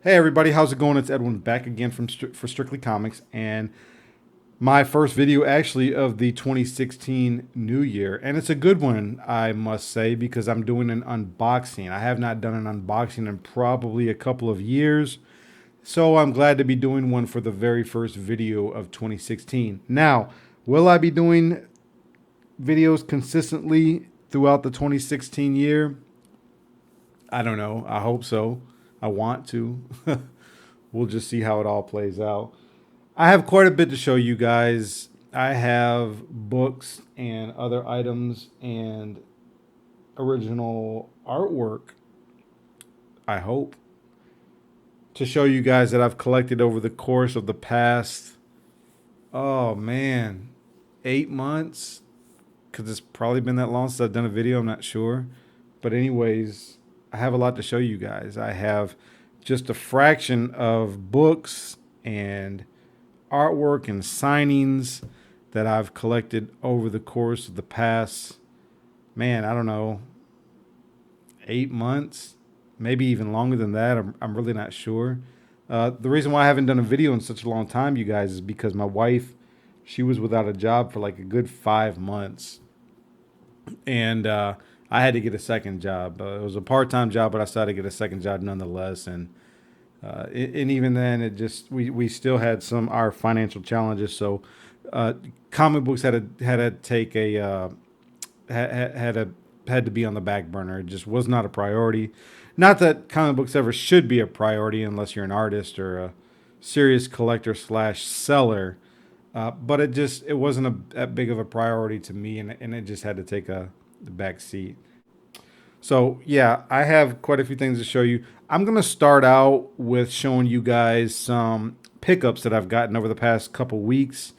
Hey everybody, how's it going? It's Edwin back again for Strictly Comics, and my first video actually of the 2016 New Year, and it's a good one, I must say, because I'm doing an unboxing. I have not done an unboxing in probably a couple of years, so I'm glad to be doing one for the very first video of 2016. Now, will I be doing videos consistently throughout the 2016 year? I don't know. I hope so. I want to. We'll just see how it all plays out. I have quite a bit to show you guys. I have books and other items and original artwork, I hope, to show you guys that I've collected over the course of the past, oh man, 8 months. Because it's probably been that long since I've done a video. I'm not sure. But, anyways, I have a lot to show you guys. I have just a fraction of books and artwork and signings that I've collected over the course of the past, man, I don't know, 8 months, maybe even longer than that. I'm really not sure. The reason why I haven't done a video in such a long time, you guys, is because my wife, she was without a job for like a good 5 months. And I had to get a second job. It was a part-time job, but I started to get a second job nonetheless. And even then, it just we still had some our financial challenges. So comic books had to take a had to be on the back burner. It just was not a priority. Not that comic books ever should be a priority unless you're an artist or a serious collector slash seller. But it wasn't that big of a priority to me, and it just had to take the back seat. So yeah, I have quite a few things to show you. I'm gonna start out with showing you guys some pickups that I've gotten over the past couple weeks.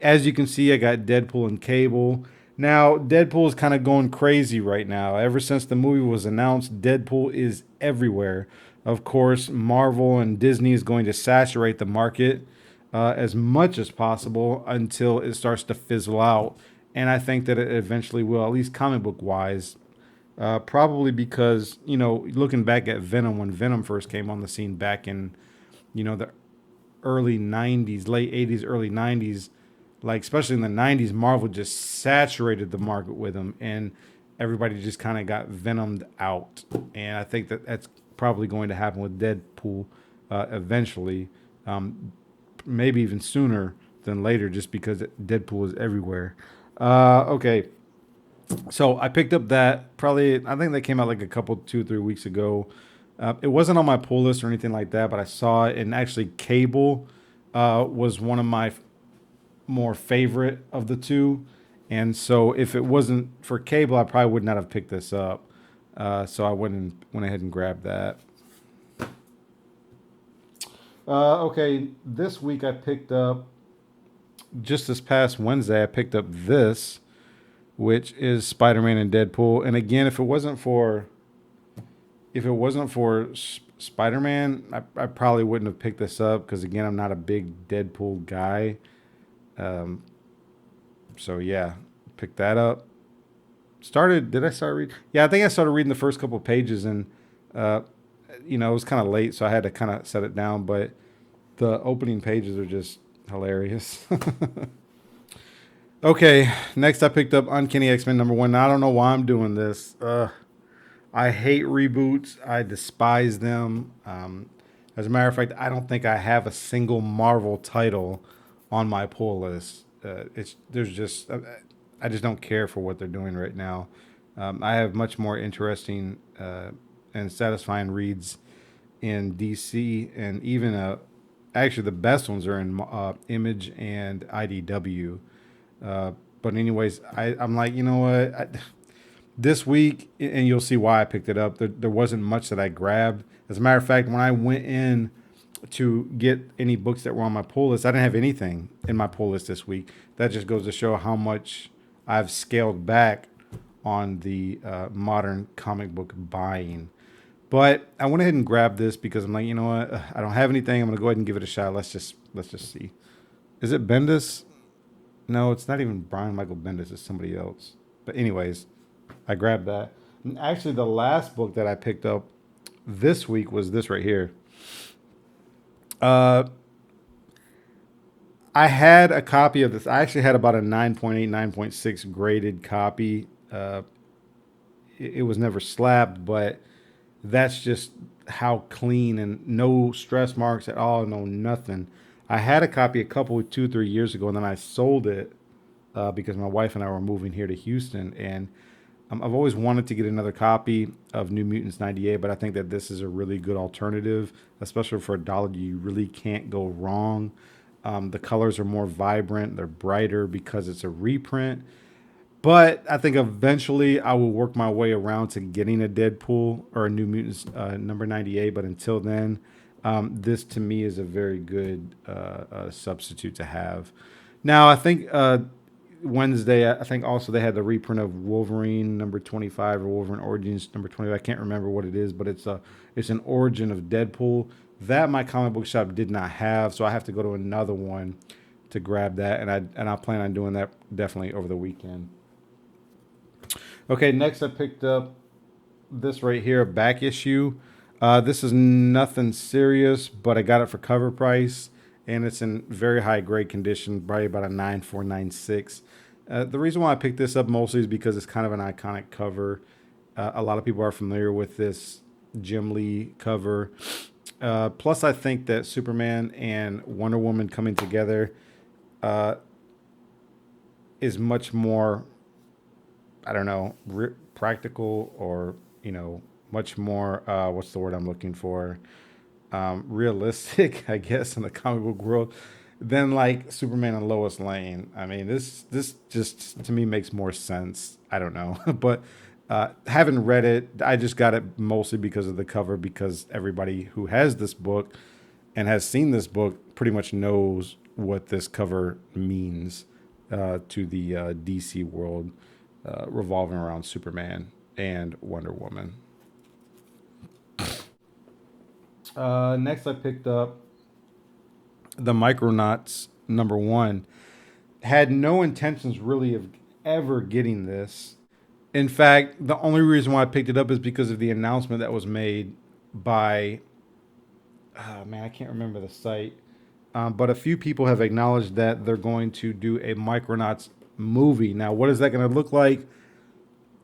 As you can see, I got Deadpool and Cable. Now, Deadpool is kind of going crazy right now. Ever since the movie was announced, Deadpool is everywhere. Of course, Marvel and Disney is going to saturate the market as much as possible until it starts to fizzle out. And I think that it eventually will, at least comic book wise. Probably because, looking back at Venom, when Venom first came on the scene back in, the early 90s, late 80s, early 90s, like especially in the 90s, Marvel just saturated the market with him and everybody just kind of got venomed out. And I think that that's probably going to happen with Deadpool eventually, maybe even sooner than later, just because Deadpool is everywhere. Okay. So I picked up that probably, I think that came out like a couple, 2, 3 weeks ago. It wasn't on my pull list or anything like that, but I saw it. And actually, Cable was one of my more favorite of the two. And so if it wasn't for Cable, I probably would not have picked this up. So I went ahead and grabbed that. Okay, this week I picked up, just this past Wednesday, I picked up this, which is Spider-Man and Deadpool. And again, if it wasn't for Spider-Man, I probably wouldn't have picked this up because again, I'm not a big Deadpool guy. Um, so yeah, picked that up. Did I start reading? Yeah, I think I started reading the first couple of pages, and uh, it was kind of late, so I had to kind of set it down. But the opening pages are just hilarious. Okay, next I picked up Uncanny X-Men #1. Now, I don't know why I'm doing this. I hate reboots. I despise them. As a matter of fact, I don't think I have a single Marvel title on my pull list. I just don't care for what they're doing right now. I have much more interesting and satisfying reads in DC, and even actually the best ones are in Image and IDW. But anyways, I'm like, you know what? This week, and you'll see why I picked it up. There wasn't much that I grabbed. As a matter of fact, when I went in to get any books that were on my pull list, I didn't have anything in my pull list this week. That just goes to show how much I've scaled back on the modern comic book buying. But I went ahead and grabbed this because I'm like, you know what? I don't have anything. I'm gonna go ahead and give it a shot. Let's just see. Is it Bendis? No, it's not even Brian Michael Bendis. It's somebody else. But anyways, I grabbed that. And actually, the last book that I picked up this week was this right here. Uh, I had a copy of this. I actually had about a 9.8, 9.6 graded copy. It was never slabbed, but that's just how clean and no stress marks at all, no nothing. I had a copy a couple, 2, 3 years ago, and then I sold it because my wife and I were moving here to Houston, and I've always wanted to get another copy of New Mutants '98, but I think that this is a really good alternative, especially for a dollar. You really can't go wrong. The colors are more vibrant, they're brighter because it's a reprint. But I think eventually I will work my way around to getting a Deadpool or a New Mutants number 98. But until then, this to me is a very good substitute to have. Now, I think Wednesday, I think also they had the reprint of Wolverine number 25 or Wolverine Origins number 20. I can't remember what it is, but it's an origin of Deadpool that my comic book shop did not have, so I have to go to another one to grab that, and I plan on doing that definitely over the weekend. Okay, next I picked up this right here, a back issue. This is nothing serious, but I got it for cover price, and it's in very high grade condition, probably about a 9.496. The reason why I picked this up mostly is because it's kind of an iconic cover. A lot of people are familiar with this Jim Lee cover. Plus, I think that Superman and Wonder Woman coming together uh, is much more, I don't know, practical, or much more. What's the word I'm looking for? Realistic, I guess, in the comic book world than like Superman and Lois Lane. I mean, this just to me makes more sense. I don't know, but haven't read it. I just got it mostly because of the cover, because everybody who has this book and has seen this book pretty much knows what this cover means to the DC world, revolving around Superman and Wonder Woman. Next, I picked up the Micronauts number one. Had no intentions really of ever getting this. In fact, the only reason why I picked it up is because of the announcement that was made by, oh man, I can't remember the site, but a few people have acknowledged that they're going to do a Micronauts movie. Now, what is that going to look like?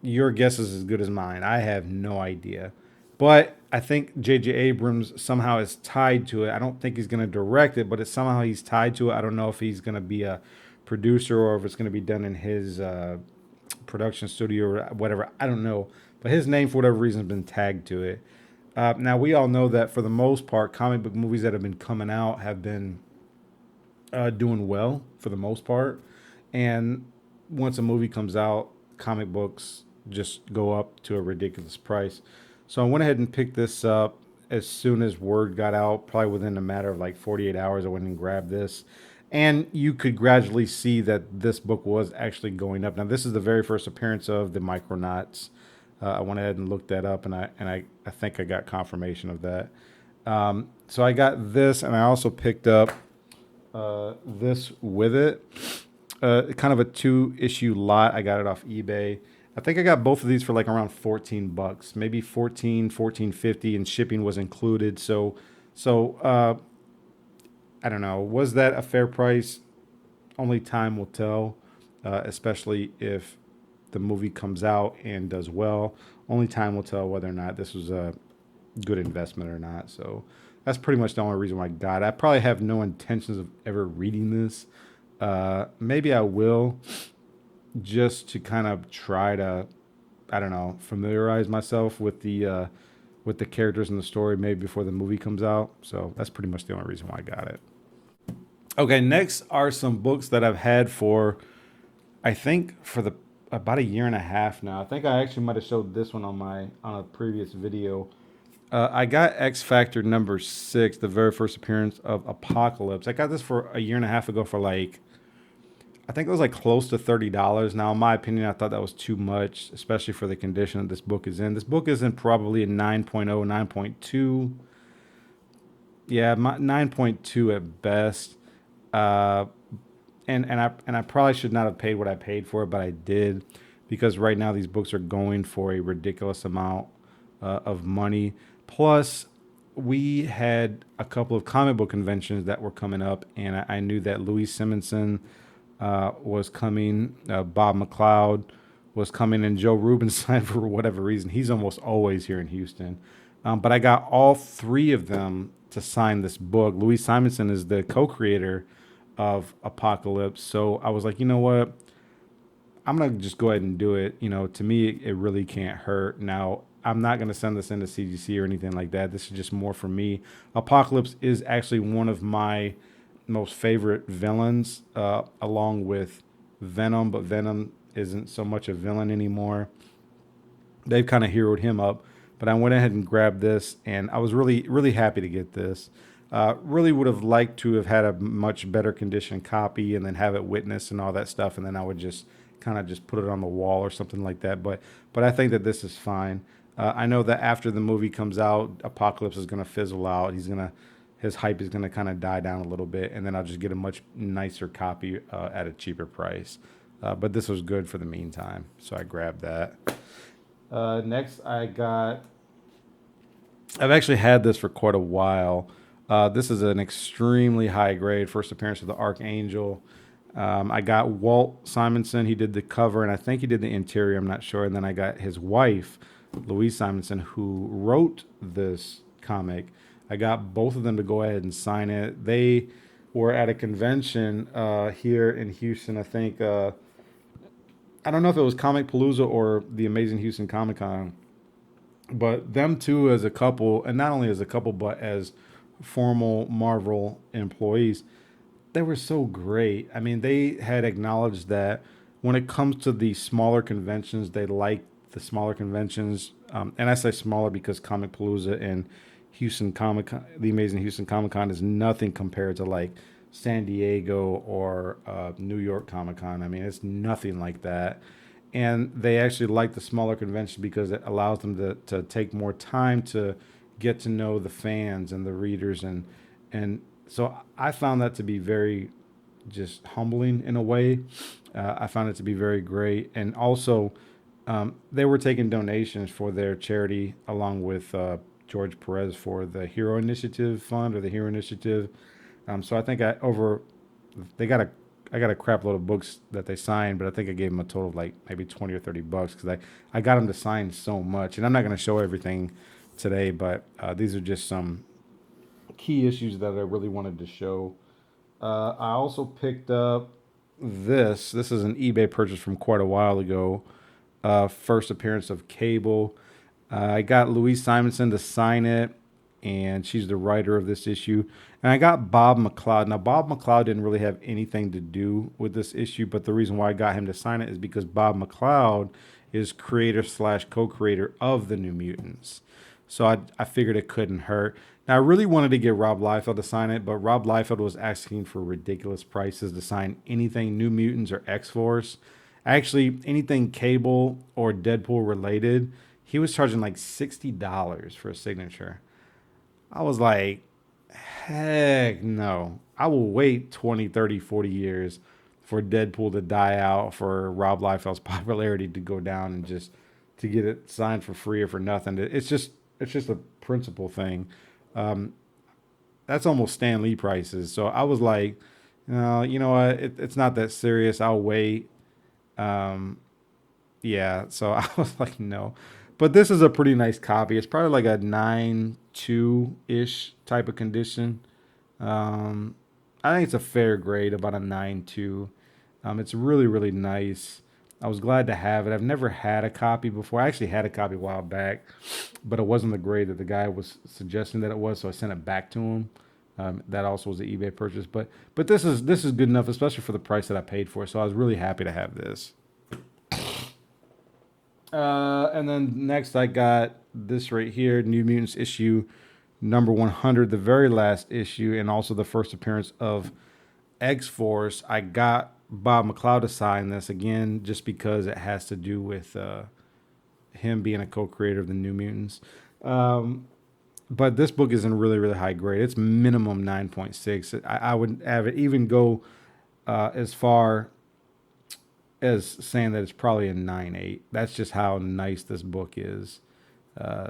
Your guess is as good as mine. I have no idea. But I think J.J. Abrams somehow is tied to it. I don't think he's going to direct it, but it's somehow he's tied to it. I don't know if he's going to be a producer or if it's going to be done in his production studio or whatever. I don't know. But his name, for whatever reason, has been tagged to it. Now, we all know that for the most part, comic book movies that have been coming out have been doing well for the most part. And once a movie comes out, comic books just go up to a ridiculous price. So I went ahead and picked this up as soon as word got out, probably within a matter of like 48 hours. I went and grabbed this. And you could gradually see that this book was actually going up. Now, this is the very first appearance of the Micronauts. I went ahead and looked that up, and I think I got confirmation of that. So I got this, and I also picked up this with it. Kind of a 2-issue lot. I got it off eBay. I think I got both of these for like around $14, maybe 14.50, and shipping was included. So I don't know. Was that a fair price? Only time will tell, especially if the movie comes out and does well. Only time will tell whether or not this was a good investment or not. So that's pretty much the only reason why I got it. I probably have no intentions of ever reading this. Maybe I will, just to kind of try to, I don't know, familiarize myself with the characters in the story, maybe before the movie comes out. So that's pretty much the only reason why I got it. Okay, next are some books that I've had for, I think, for the about a year and a half now. I think I actually might have showed this one on a previous video. I got X Factor number 6, the very first appearance of Apocalypse. I got this for a year and a half ago for like, I think it was like close to $30. Now, in my opinion, I thought that was too much, especially for the condition that this book is in. This book is in probably a 9.0, 9.2. Yeah, 9.2 at best. And I probably should not have paid what I paid for it, but I did, because right now these books are going for a ridiculous amount of money. Plus, we had a couple of comic book conventions that were coming up, and I knew that Louis Simonson was coming, Bob McLeod was coming, and Joe Rubenstein for whatever reason. He's almost always here in Houston. But I got all three of them to sign this book. Louis Simonson is the co-creator of Apocalypse, so I was like, you know what? I'm gonna just go ahead and do it. You know, to me, it really can't hurt. Now, I'm not gonna send this into CGC or anything like that. This is just more for me. Apocalypse is actually one of my most favorite villains, along with Venom, but Venom isn't so much a villain anymore. They've kind of heroed him up, but I went ahead and grabbed this, and I was really happy to get this. Really would have liked to have had a much better condition copy and then have it witnessed and all that stuff, and then I would just kind of just put it on the wall or something like that. But I think that this is fine. I know that after the movie comes out, Apocalypse is going to fizzle out. His hype is going to kind of die down a little bit, and then I'll just get a much nicer copy at a cheaper price. But this was good for the meantime, so I grabbed that. Next, I've actually had this for quite a while. This is an extremely high grade first appearance of the Archangel. I got Walt Simonson. He did the cover, and I think he did the interior. I'm not sure. And then I got his wife, Louise Simonson, who wrote this comic. I got both of them to go ahead and sign it. They were at a convention here in Houston. I think I don't know if it was Comic Palooza or the Amazing Houston Comic Con, but them two as a couple, and not only as a couple, but as formal Marvel employees, they were so great. I mean, they had acknowledged that when it comes to the smaller conventions, they like the smaller conventions. And I say smaller because Comic Palooza and Houston Comic Con, the Amazing Houston Comic Con, is nothing compared to like San Diego or New York Comic Con. I mean, it's nothing like that. And they actually like the smaller convention because it allows them to take more time to get to know the fans and the readers. And so I found that to be very just humbling in a way. I found it to be very great. And also, they were taking donations for their charity along with George Perez for the Hero Initiative Fund or the Hero Initiative. So I think I got a crap load of books that they signed, but I think I gave them a total of like maybe 20 or 30 bucks because I got them to sign so much. And I'm not going to show everything today, but these are just some key issues that I really wanted to show. I also picked up this. This is an eBay purchase from quite a while ago. First appearance of Cable. I got Louise Simonson to sign it, and she's the writer of this issue. And I got Bob McLeod. Now, Bob McLeod didn't really have anything to do with this issue, but the reason why I got him to sign it is because Bob McLeod is creator slash co-creator of the New Mutants. So I figured it couldn't hurt. Now, I really wanted to get Rob Liefeld to sign it, but Rob Liefeld was asking for ridiculous prices to sign anything New Mutants or X-Force. Actually, anything Cable or Deadpool related, he was charging like $60 for a signature. I was like, heck no. I will wait 20, 30, 40 years for Deadpool to die out, for Rob Liefeld's popularity to go down, and just to get it signed for free or for nothing. It's just a principle thing. That's almost Stan Lee prices. So I was like, no, you know what? It's not that serious. I'll wait. Yeah. So I was like, no. But this is a pretty nice copy. It's probably like a 9.2-ish type of condition. I think it's a fair grade, about a 9.2. It's really nice. I was glad to have it. I've never had a copy before. I actually had a copy a while back, but it wasn't the grade that the guy was suggesting that it was, so I sent it back to him. That also was an eBay purchase, but this is good enough, especially for the price that I paid for it. So I was really happy to have this. And then next I got this right here, New Mutants issue number 100, the very last issue, and also the first appearance of X-Force. I got Bob McLeod to sign this again, just because it has to do with him being a co-creator of the New Mutants. But this book is in really high grade. It's minimum 9.6. I would have it even go as far as saying that it's probably a 9.8. That's just how nice this book is.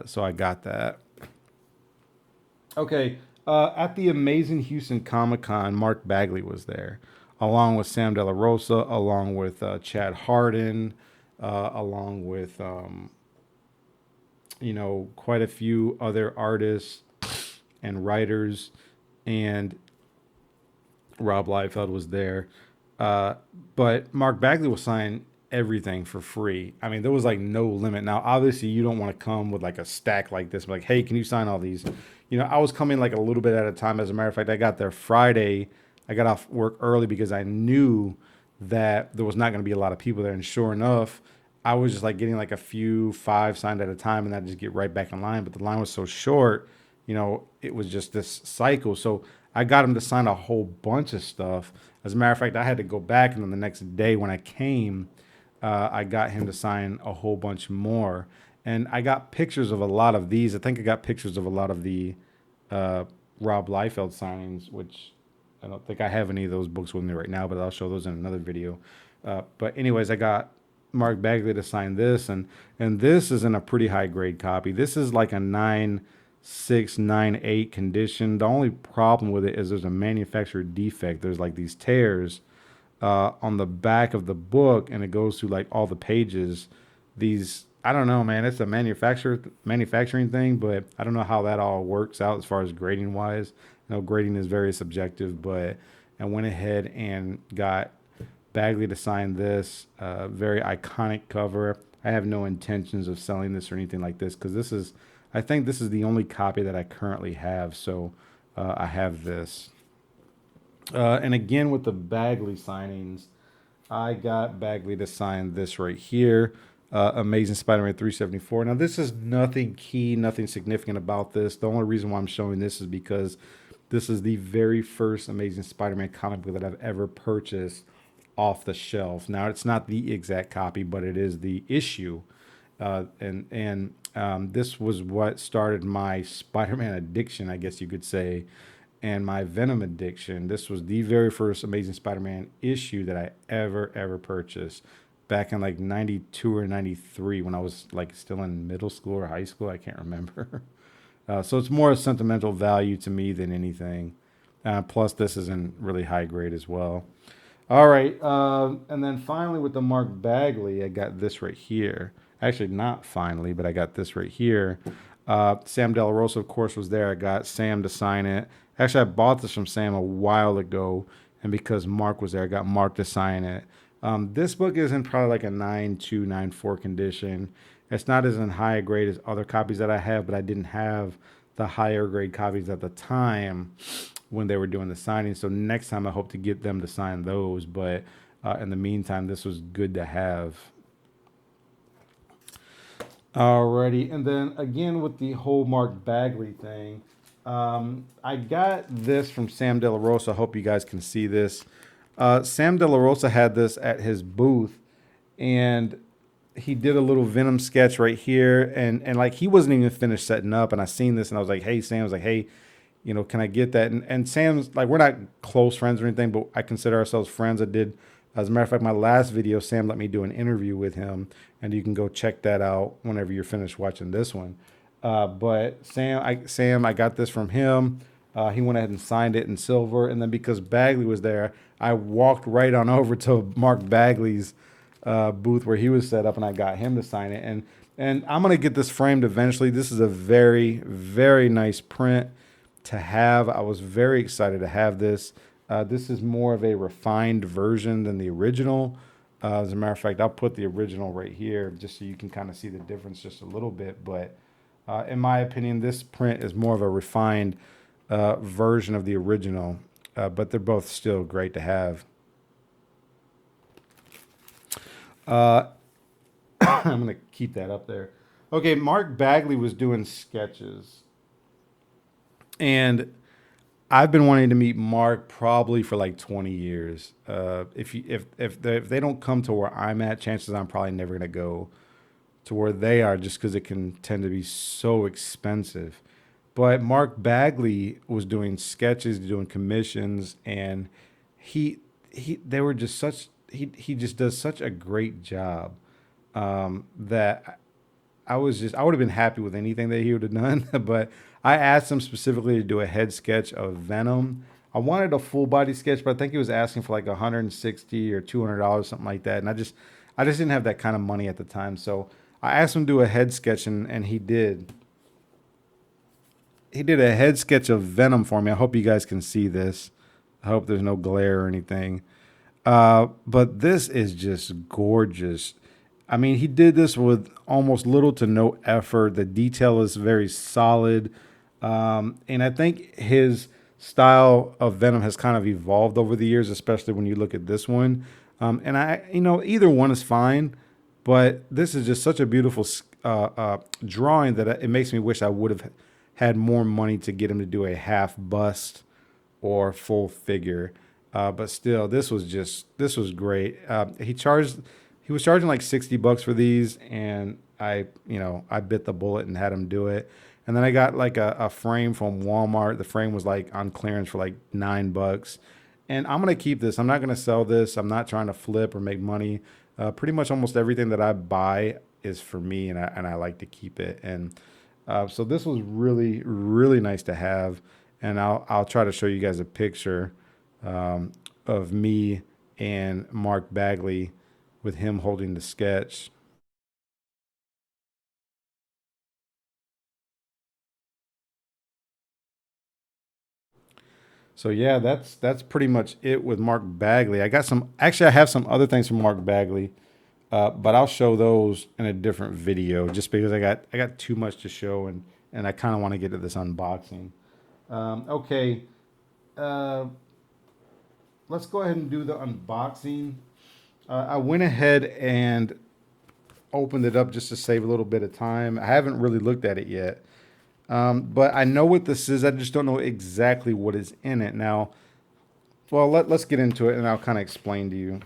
So I got that. Okay. At the Amazing Houston Comic Con, Mark Bagley was there, along with Sam De La Rosa, along with Chad Hardin, along with quite a few other artists and writers, and Rob Liefeld was there. Uh, but Mark Bagley was signing everything for free. I mean, there was like no limit. Now, obviously, you don't want to come with like a stack like this. Like, hey, can you sign all these? I was coming like a little bit at a time. As a matter of fact, I got there Friday. I got off work early because I knew that there was not going to be a lot of people there. And sure enough, I was just like getting like a few five signed at a time, and I just get right back in line. But the line was so short, it was just this cycle. So I got him to sign a whole bunch of stuff. As a matter of fact, I had to go back, and then the next day when I came, I got him to sign a whole bunch more. And I got pictures of a lot of these. I think I got pictures of a lot of the uh, Rob Liefeld signings, which I don't think I have any of those books with me right now, but I'll show those in another video. But anyways, I got Mark Bagley to sign this, and this is in a pretty high grade copy. This is like a 9.6, 9.8 condition. The only problem with it is there's a manufacturer defect. There's like these tears on the back of the book, and it goes through like all the pages. These, I don't know, man. It's a manufacturing thing, but I don't know how that all works out as far as grading wise. Grading is very subjective, but I went ahead and got Bagley to sign this very iconic cover. I have no intentions of selling this or anything like this because I think this is the only copy that I currently have. So I have this. And again, with the Bagley signings, I got Bagley to sign this right here. Amazing Spider-Man 374. Now, this is nothing key, nothing significant about this. The only reason why I'm showing this is because this is the very first Amazing Spider-Man comic book that I've ever purchased off the shelf. Now, it's not the exact copy, but it is the issue. And this was what started my Spider-Man addiction, I guess you could say, and my Venom addiction. This was the very first Amazing Spider-Man issue that I ever purchased back in like 92 or 93 when I was like still in middle school or high school. I can't remember. So it's more a sentimental value to me than anything. Plus, this is in really high grade as well. All right. And then finally with the Mark Bagley, I got this right here. Actually, not finally, but I got this right here. Sam De La Rosa, of course, was there. I got Sam to sign it. Actually, I bought this from Sam a while ago, and because Mark was there, I got Mark to sign it. This book is in probably like a 9.2, 9.4 condition. It's not as in high grade as other copies that I have, but I didn't have the higher grade copies at the time when they were doing the signing. So next time I hope to get them to sign those. But in the meantime, this was good to have. Alrighty, and then again with the whole Mark Bagley thing, I got this from Sam De La Rosa. I hope you guys can see this. Sam De La Rosa had this at his booth, and he did a little Venom sketch right here, and like he wasn't even finished setting up, and I seen this, and I was like, hey, Sam, I was like, hey, can I get that? And Sam's like, we're not close friends or anything, but I consider ourselves friends. As a matter of fact, my last video, Sam let me do an interview with him, and you can go check that out whenever you're finished watching this one. But Sam, I got this from him. He went ahead and signed it in silver, and then because Bagley was there, I walked right on over to Mark Bagley's booth where he was set up, and I got him to sign it. And I'm gonna get this framed eventually. This is a very, very nice print to have. I was very excited to have this. This is more of a refined version than the original. As a matter of fact, I'll put the original right here just so you can kind of see the difference just a little bit. But in my opinion, this print is more of a refined version of the original. But they're both still great to have. I'm going to keep that up there. Okay, Mark Bagley was doing sketches. And I've been wanting to meet Mark probably for like 20 years. If they don't come to where I'm at, chances I'm probably never going to go to where they are just because it can tend to be so expensive. But Mark Bagley was doing sketches, doing commissions, and he just does such a great job that I would have been happy with anything that he would have done. But I asked him specifically to do a head sketch of Venom. I wanted a full body sketch, but I think he was asking for like 160 or $200, something like that. And I just didn't have that kind of money at the time. So I asked him to do a head sketch, and he did. He did a head sketch of Venom for me. I hope you guys can see this. I hope there's no glare or anything. But this is just gorgeous. I mean, he did this with almost little to no effort. The detail is very solid. And I think his style of Venom has kind of evolved over the years, especially when you look at this one. And either one is fine, but this is just such a beautiful drawing that it makes me wish I would have had more money to get him to do a half bust or full figure. But still, this was great. He was charging like $60 for these, and I bit the bullet and had him do it. And then I got like a frame from Walmart. The frame was like on clearance for like $9. And I'm going to keep this. I'm not going to sell this. I'm not trying to flip or make money. Pretty much almost everything that I buy is for me, and I like to keep it. And so this was really, really nice to have. And I'll try to show you guys a picture of me and Mark Bagley with him holding the sketch. So yeah, that's pretty much it with Mark Bagley. I have some other things from Mark Bagley, but I'll show those in a different video just because I got too much to show, and I kind of want to get to this unboxing. Okay, uh, let's go ahead and do the unboxing. I went ahead and opened it up just to save a little bit of time. I haven't really looked at it yet. But I know what this is. I just don't know exactly what is in it. Now, well, let's get into it, and I'll kind of explain to you.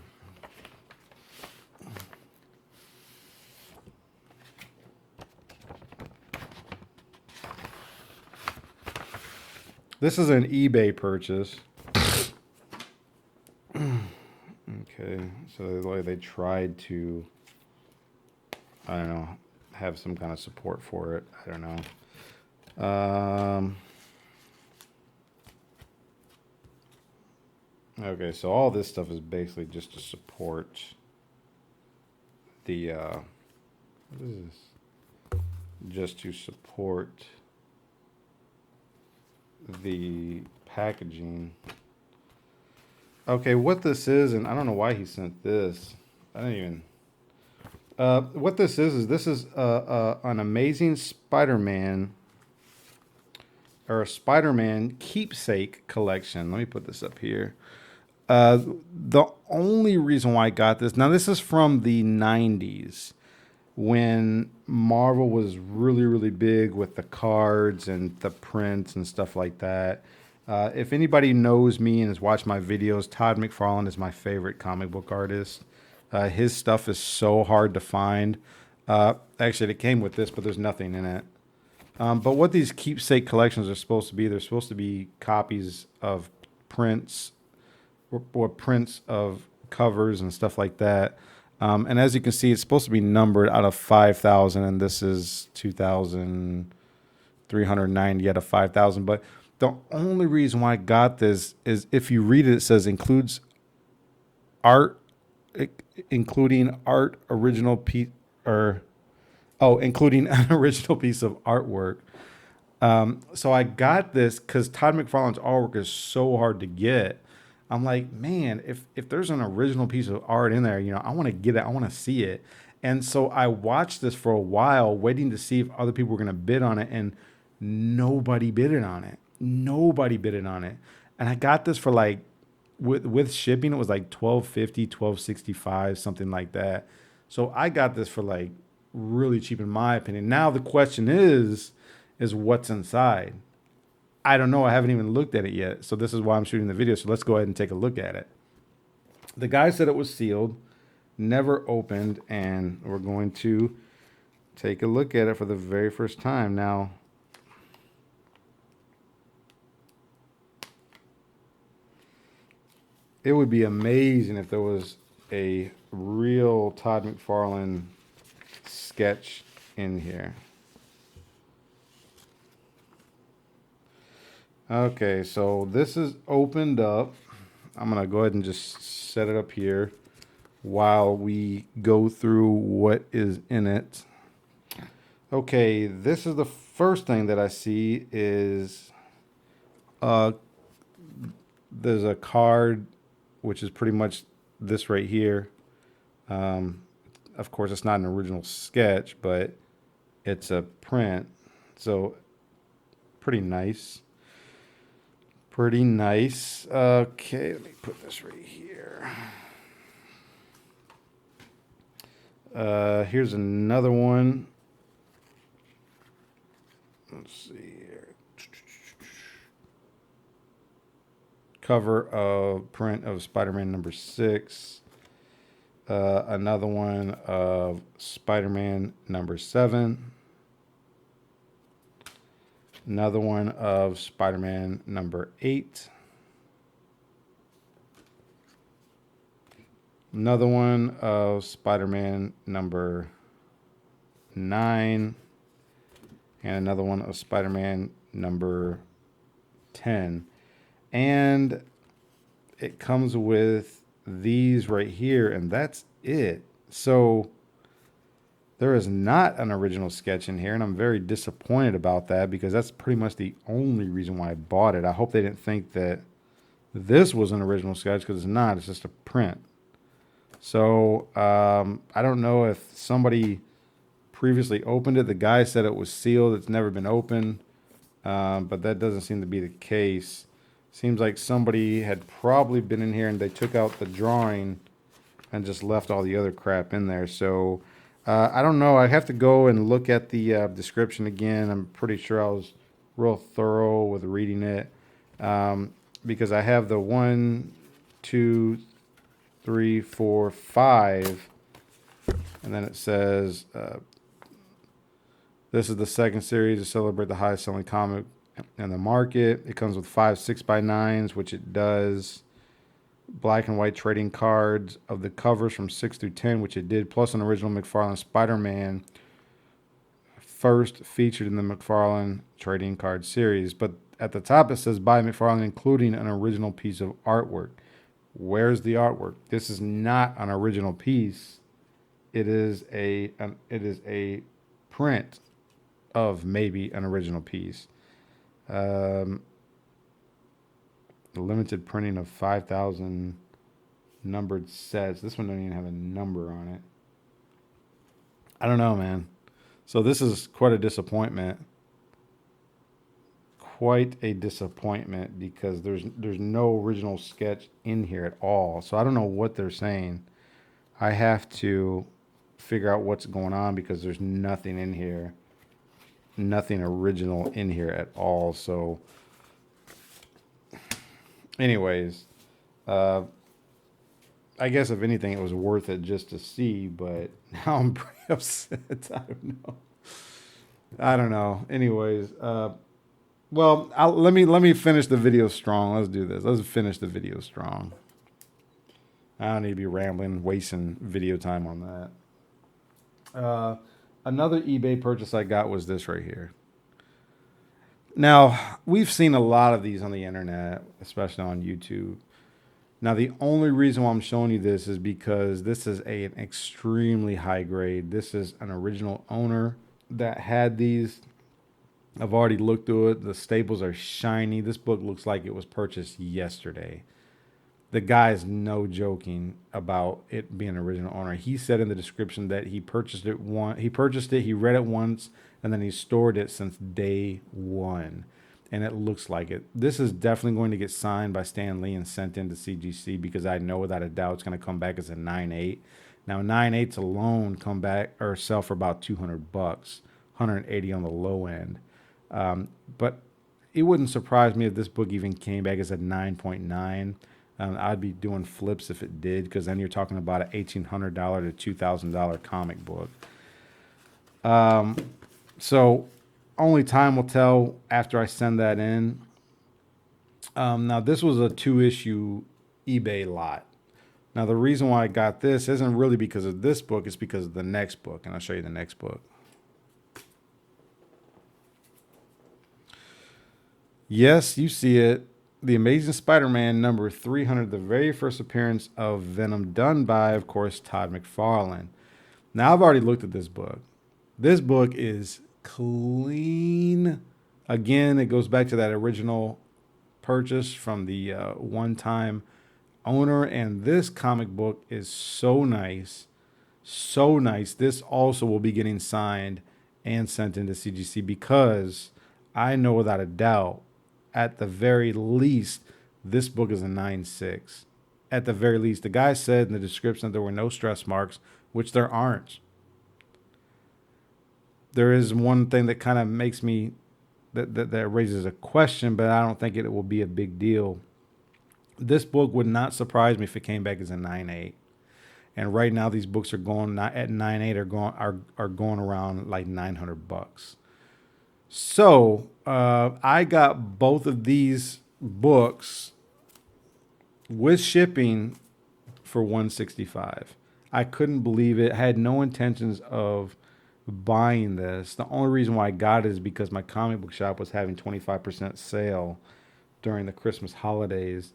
This is an eBay purchase. Okay, so they tried to, I don't know, have some kind of support for it. I don't know. Okay, so all this stuff is basically just to support the, what is this? Just to support the packaging. Okay, what this is, and I don't know why he sent this. I don't even. What this is an amazing Spider-Man or a Spider-Man keepsake collection. Let me put this up here. The only reason why I got this, now this is from the 90s when Marvel was really, really big with the cards and the prints and stuff like that. If anybody knows me and has watched my videos, Todd McFarlane is my favorite comic book artist. His stuff is so hard to find. Actually, it came with this, but there's nothing in it. But what these keepsake collections are supposed to be, they're supposed to be copies of prints or prints of covers and stuff like that. And as you can see, it's supposed to be numbered out of 5,000, and this is 2,390 out of 5,000. But the only reason why I got this is if you read it, it says including art original piece including an original piece of artwork. So I got this because Todd McFarlane's artwork is so hard to get. I'm like, man, if there's an original piece of art in there, I want to get it. I want to see it. And so I watched this for a while, waiting to see if other people were going to bid on it, and nobody bidded on it. Nobody bidded on it. And I got this for like, with shipping, it was like $12.50, $12.65, something like that. So I got this for like really cheap in my opinion. Now the question is what's inside? I don't know. I haven't even looked at it yet. So this is why I'm shooting the video. So let's go ahead and take a look at it. The guy said it was sealed, never opened, and we're going to take a look at it for the very first time. Now, it would be amazing if there was a real Todd McFarlane sketch in here. Okay, so this is opened up. I'm going to go ahead and just set it up here while we go through what is in it. Okay, this is the first thing that I see is uh, there's a card, which is pretty much this right here. Um, of course, it's not an original sketch, but it's a print. So pretty nice. Pretty nice. Okay, let me put this right here. Here's another one. Let's see here. Cover of print of Spider-Man number 6. Another one of Spider-Man number 7. Another one of Spider-Man number 8. Another one of Spider-Man number 9. And another one of Spider-Man number 10. And it comes with these right here, and that's it. So there is not an original sketch in here, and I'm very disappointed about that because that's pretty much the only reason why I bought it. I hope they didn't think that this was an original sketch, because it's not. It's just a print. So I don't know if somebody previously opened it. The guy said it was sealed. It's never been opened, but that doesn't seem to be the case. Seems like somebody had probably been in here and they took out the drawing and just left all the other crap in there. So I don't know. I have to go and look at the description again. I'm pretty sure I was real thorough with reading it, because I have the 1, 2, 3, 4, 5, and then it says this is the second series to celebrate the highest selling comic in the market. It comes with 5 6x9s, which it does. Black and white trading cards of the covers from 6 through 10, which it did, plus an original McFarlane Spider-Man, first featured in the McFarlane trading card series. But at the top it says by McFarlane, including an original piece of artwork. Where's the artwork? This is not an original piece. It is a print of maybe an original piece. Limited printing of 5,000 numbered sets. This one doesn't even have a number on it. I don't know, man. So this is quite a disappointment. Quite a disappointment, because there's no original sketch in here at all. So I don't know what they're saying. I have to figure out what's going on, because there's nothing in here. Nothing original in here at all. So anyways, I guess if anything, it was worth it just to see, but now I'm pretty upset. I don't know. Anyways, well, let me finish the video strong. Let's do this. Let's finish the video strong. I don't need to be rambling, wasting video time on that. Another eBay purchase I got was this right here. Now, we've seen a lot of these on the internet, especially on YouTube. Now, the only reason why I'm showing you this is because this is an extremely high grade. This is an original owner that had these. I've already looked through it. The staples are shiny. This book looks like it was purchased yesterday. The guy's no joking about it being an original owner. He said in the description that he purchased it, he read it once, and then he stored it since day one. And it looks like it. This is definitely going to get signed by Stan Lee and sent into CGC, because I know without a doubt it's going to come back as a 9.8. Now 9.8s alone come back or sell for about $200, 180 on the low end. But it wouldn't surprise me if this book even came back as a 9.9. I'd be doing flips if it did, because then you're talking about an $1,800 to $2,000 comic book. So only time will tell after I send that in. Now, this was a 2-issue eBay lot. Now, the reason why I got this isn't really because of this book. It's because of the next book, and I'll show you the next book. Yes, you see it. The Amazing Spider-Man number 300, the very first appearance of Venom, done by, of course, Todd McFarlane. Now, I've already looked at this book. This book is clean. Again, it goes back to that original purchase from the one-time owner, and this comic book is so nice. So nice. This also will be getting signed and sent into CGC because I know without a doubt, at the very least, this book is a 9.6. At the very least, the guy said in the description that there were no stress marks, which there aren't. There is one thing that kind of makes me that raises a question, but I don't think it will be a big deal. This book would not surprise me if it came back as a 9.8. And right now, these books are going not at 9.8 are going around like $900. So I got both of these books with shipping for $165. I couldn't believe it. I had no intentions of buying this. The only reason why I got it is because my comic book shop was having 25% sale during the Christmas holidays,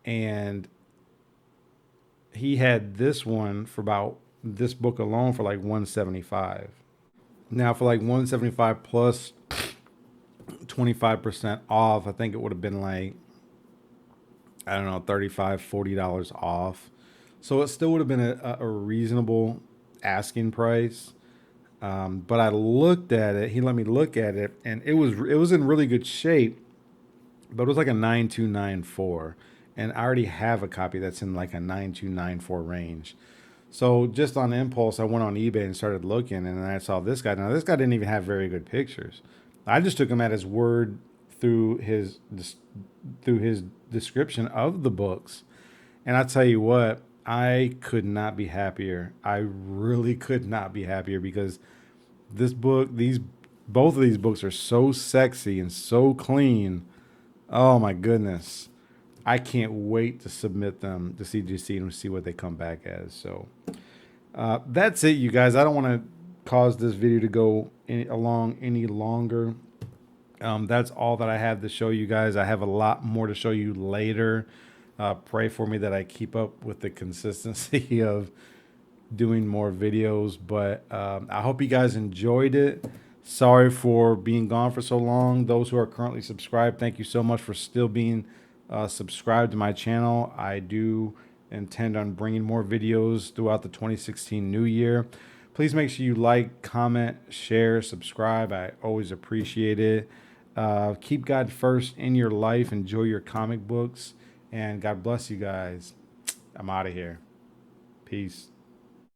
and he had this one for about this book alone for like 175. Now for like 175 plus 25% off, I think it would have been like, I don't know, $35-40 off. So it still would have been a reasonable asking price. But I looked at it. He let me look at it, and it was in really good shape. But it was like a 9294, and I already have a copy that's in like a 9294 range. So just on impulse, I went on eBay and started looking, and then I saw this guy. Now this guy didn't even have very good pictures. I just took him at his word through his description of the books, and I tell you what, I could not be happier. I really could not be happier because both of these books are so sexy and so clean. Oh my goodness. I can't wait to submit them to CGC and see what they come back as. So that's it, you guys. I don't want to cause this video to go along any longer. That's all that I have to show you guys. I have a lot more to show you later. Pray for me that I keep up with the consistency of doing more videos. But I hope you guys enjoyed it. Sorry for being gone for so long. Those who are currently subscribed, thank you so much for still being subscribed to my channel. I do intend on bringing more videos throughout the 2016 new year. Please make sure you like, comment, share, subscribe. I always appreciate it. Keep God first in your life. Enjoy your comic books. And God bless you guys. I'm out of here. Peace.